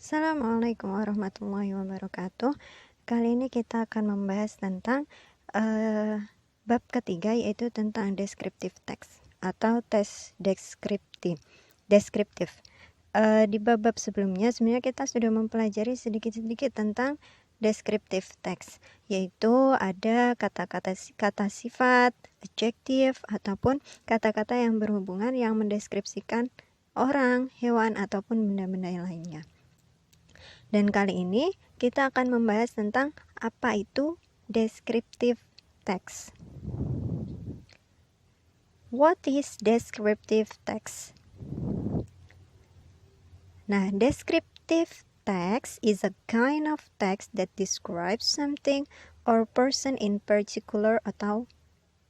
Assalamualaikum warahmatullahi wabarakatuh. Kali ini kita akan membahas tentang bab ketiga, yaitu tentang descriptive text atau tes deskriptif. Di bab-bab sebelumnya sebenarnya kita sudah mempelajari sedikit-sedikit tentang descriptive text, yaitu ada kata sifat, adjektif, ataupun kata-kata yang berhubungan yang mendeskripsikan orang, hewan, ataupun benda-benda lainnya. Dan kali ini kita akan membahas tentang apa itu descriptive text. What is descriptive text? Nah, descriptive text is a kind of text that describes something or person in particular atau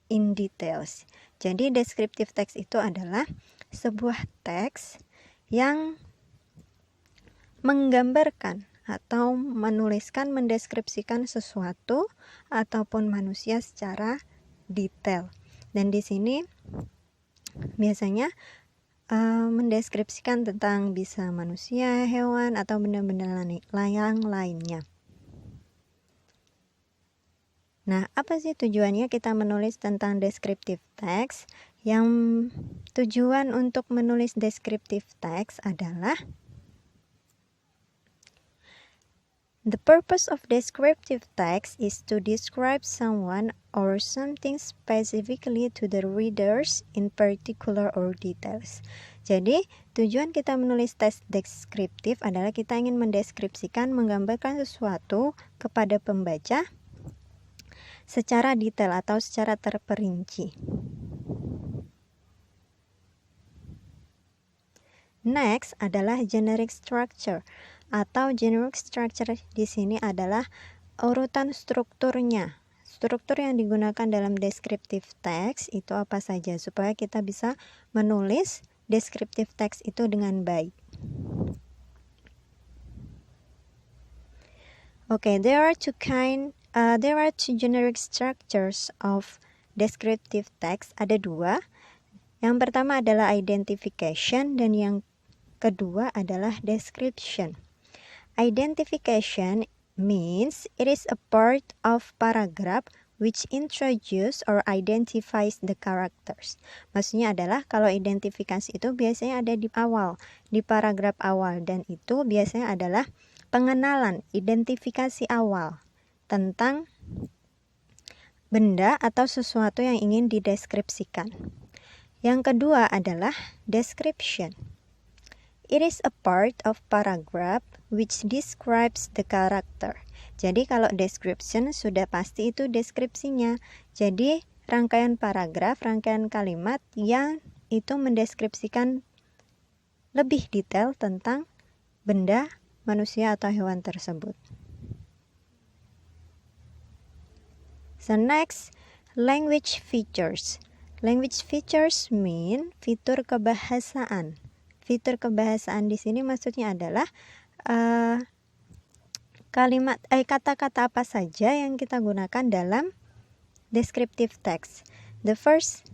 in details. Jadi descriptive text itu adalah sebuah teks yang menggambarkan atau mendeskripsikan sesuatu ataupun manusia secara detail. Dan di sini biasanya mendeskripsikan tentang bisa manusia, hewan, atau benda-benda yang lainnya. Nah, apa sih tujuannya kita menulis tentang descriptive text? Yang tujuan untuk menulis descriptive text adalah the purpose of descriptive text is to describe someone or something specifically to the readers in particular or details. Jadi, tujuan kita menulis teks deskriptif adalah kita ingin mendeskripsikan, menggambarkan sesuatu kepada pembaca secara detail atau secara terperinci. Next adalah generic structure. Atau generic structure di sini adalah urutan strukturnya. Struktur yang digunakan dalam descriptive text itu apa saja supaya kita bisa menulis descriptive text itu dengan baik. Okay, there are two generic structures of descriptive text. Ada dua. Yang pertama adalah identification dan yang kedua adalah description. Identification means it is a part of paragraph which introduce or identifies the characters. Maksudnya adalah kalau identifikasi itu biasanya ada di awal, di paragraf awal, dan itu biasanya adalah pengenalan, identifikasi awal tentang benda atau sesuatu yang ingin dideskripsikan. Yang kedua adalah description. It is a part of paragraph which describes the character. Jadi kalau description sudah pasti itu deskripsinya. Jadi rangkaian paragraf, rangkaian kalimat yang itu mendeskripsikan lebih detail tentang benda, manusia atau hewan tersebut. So next, language features. Language features mean fitur kebahasaan. Fitur kebahasaan di sini maksudnya adalah kata-kata apa saja yang kita gunakan dalam descriptive text. The first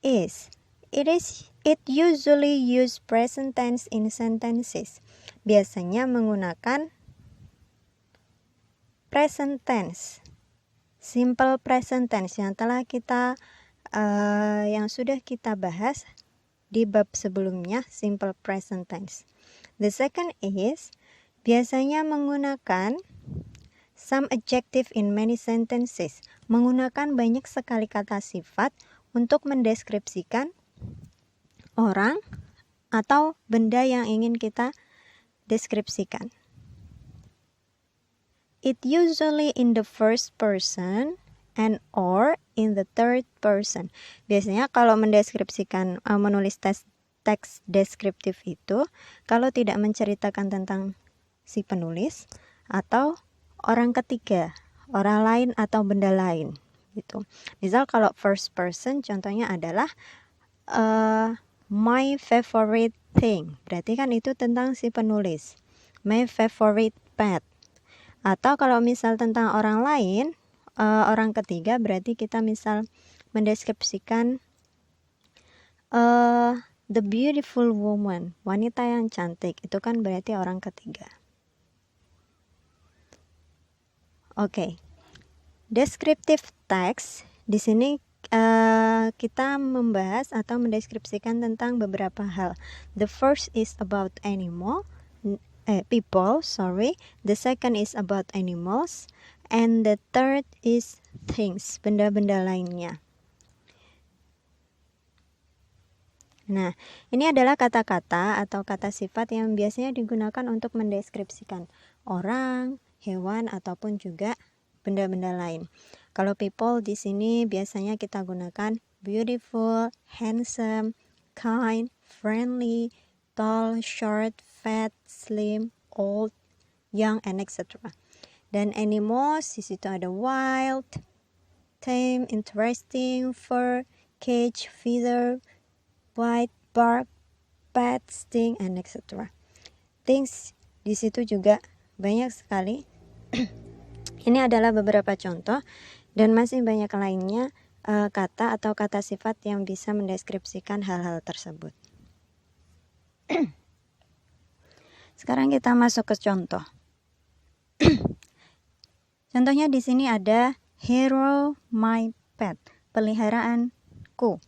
is it usually use present tense in sentences. Biasanya menggunakan present tense, simple present tense yang telah kita yang sudah kita bahas di bab sebelumnya, simple present tense. The second is biasanya menggunakan some adjective in many sentences. Menggunakan banyak sekali kata sifat untuk mendeskripsikan orang atau benda yang ingin kita deskripsikan. It usually in the first person and or in the third person. Biasanya kalau mendeskripsikan, menulis teks deskriptif itu, kalau tidak menceritakan tentang si penulis atau orang ketiga, orang lain atau benda lain gitu. Misal kalau first person contohnya adalah my favorite thing. Berarti kan itu tentang si penulis. My favorite pet. Atau kalau misal tentang orang lain, orang ketiga, berarti kita misal mendeskripsikan The beautiful woman, wanita yang cantik, itu kan berarti orang ketiga. Oke. Descriptive text di sini kita membahas atau mendeskripsikan tentang beberapa hal. The first is about people. The second is about animals, and the third is things, benda-benda lainnya. Nah, ini adalah kata-kata atau kata sifat yang biasanya digunakan untuk mendeskripsikan orang, hewan, ataupun juga benda-benda lain. Kalau people di sini biasanya kita gunakan beautiful, handsome, kind, friendly, tall, short, fat, slim, old, young, and etc. Dan animals di situ ada wild, tame, interesting, fur, cage, feather, white, bark, pet, sting, and etc. Things di situ juga banyak sekali. Ini adalah beberapa contoh dan masih banyak lainnya kata atau kata sifat yang bisa mendeskripsikan hal-hal tersebut. Sekarang kita masuk ke contoh. Contohnya di sini ada Hero, my pet, peliharaanku.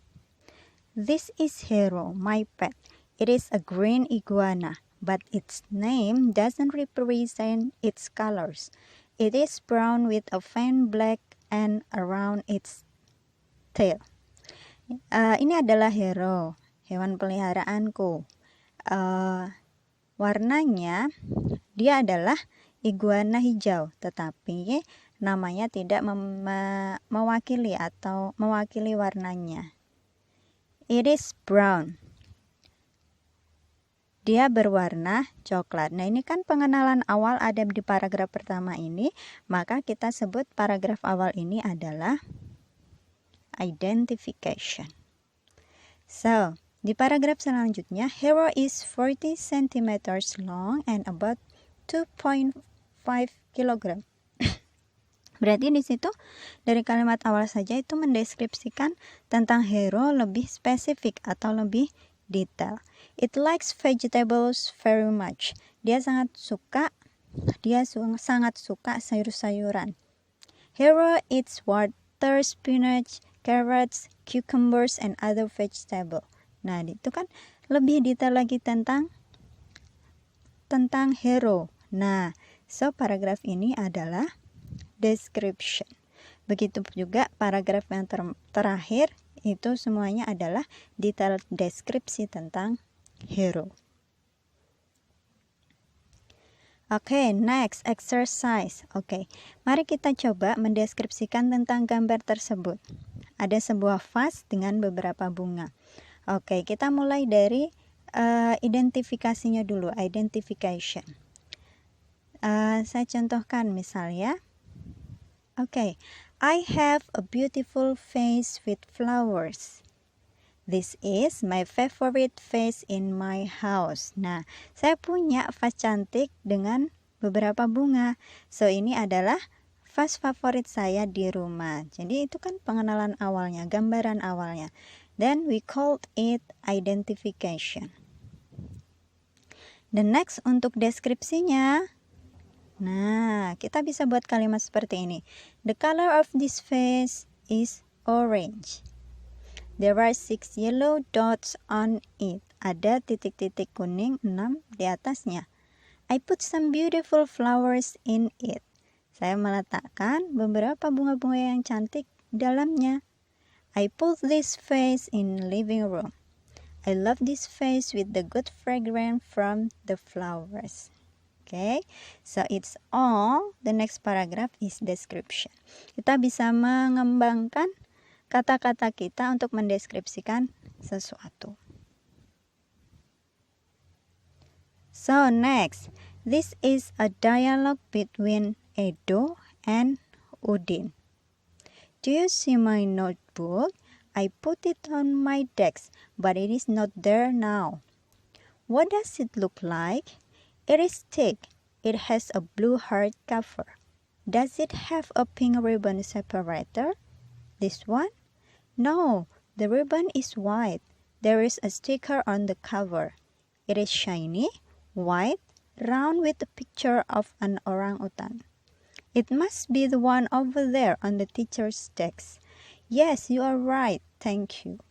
This is Hero, my pet. It is a green iguana, but its name doesn't represent its colors. It is brown with a faint black and around its tail. Ini adalah Hero, hewan peliharaanku. Warnanya dia adalah iguana hijau, tetapi namanya tidak mewakili atau mewakili warnanya. It is brown. Dia berwarna coklat. Nah, ini kan pengenalan awal ada di paragraf pertama ini, maka kita sebut paragraf awal ini adalah identification. So, di paragraf selanjutnya, Hero is 40 cm long and about 2.5 kg. Berarti di situ dari kalimat awal saja itu mendeskripsikan tentang Hero lebih spesifik atau lebih detail. It likes vegetables very much. Dia sangat suka sayur-sayuran. Hero eats water, spinach, carrots, cucumbers, and other vegetables. Nah, itu kan lebih detail lagi tentang Hero. Nah, so paragraf ini adalah description. Begitu juga paragraf yang terakhir itu semuanya adalah detail deskripsi tentang Hero. Oke, next exercise. Oke, mari kita coba mendeskripsikan tentang gambar tersebut. Ada sebuah vas dengan beberapa bunga. Oke, kita mulai dari identifikasinya dulu, identification. Saya contohkan misalnya. Okay, I have a beautiful vase with flowers. This is my favorite vase in my house. Nah, saya punya vas cantik dengan beberapa bunga. So, ini adalah vas favorit saya di rumah. Jadi, itu kan pengenalan awalnya, gambaran awalnya. Then, we called it identification. The next untuk deskripsinya. Nah, kita bisa buat kalimat seperti ini. The color of this vase is orange. There are 6 yellow dots on it. Ada titik-titik kuning 6 di atasnya. I put some beautiful flowers in it. Saya meletakkan beberapa bunga-bunga yang cantik dalamnya. I put this vase in living room. I love this vase with the good fragrance from the flowers. Okay, so it's all. The next paragraph is description. Kita bisa mengembangkan kata-kata kita untuk mendeskripsikan sesuatu. So next, this is a dialogue between Edo and Udin. Do you see my notebook? I put it on my desk, but it is not there now. What does it look like? It is thick. It has a blue hard cover. Does it have a pink ribbon separator? This one? No, the ribbon is white. there is a sticker on the cover. It is shiny, white, round with a picture of an orangutan. It must be the one over there on the teacher's desk. Yes, you are right. Thank you.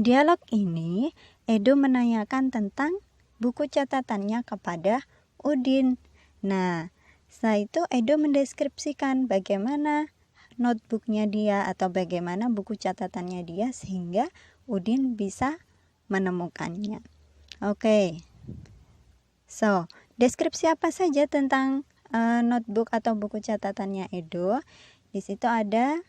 Dialog ini, Edo menanyakan tentang buku catatannya kepada Udin. Nah, setelah itu Edo mendeskripsikan bagaimana notebooknya dia atau bagaimana buku catatannya dia sehingga Udin bisa menemukannya. Oke. So, deskripsi apa saja tentang notebook atau buku catatannya Edo? Di situ ada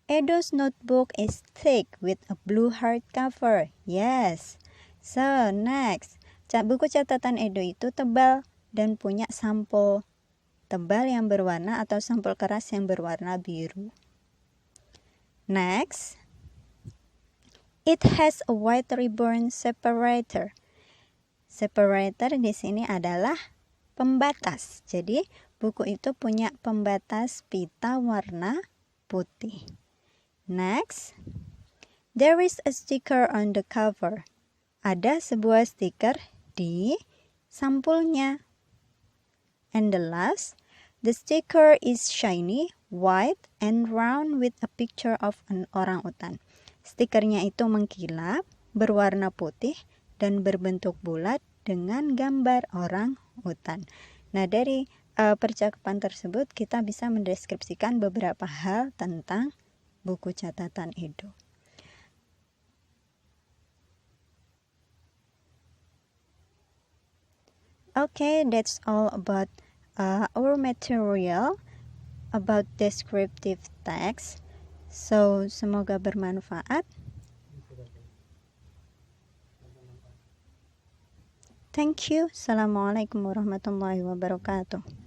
Edo's notebook is thick with a blue hardcover. Yes. So, next. Buku catatan Edo itu tebal dan punya sampul tebal yang berwarna atau sampul keras yang berwarna biru. Next, it has a white ribbon separator. Separator di sini adalah pembatas. Jadi, buku itu punya pembatas pita warna putih. Next, there is a sticker on the cover. Ada sebuah stiker di sampulnya. And the last, the sticker is shiny, white, and round with a picture of an orangutan. Stikernya itu mengkilap, berwarna putih, dan berbentuk bulat dengan gambar orang utan. Nah, dari percakapan tersebut kita bisa mendeskripsikan beberapa hal tentang buku catatan Edo. Okay, that's all about our material about descriptive text. So, semoga bermanfaat. Thank you. Assalamualaikum warahmatullahi wabarakatuh.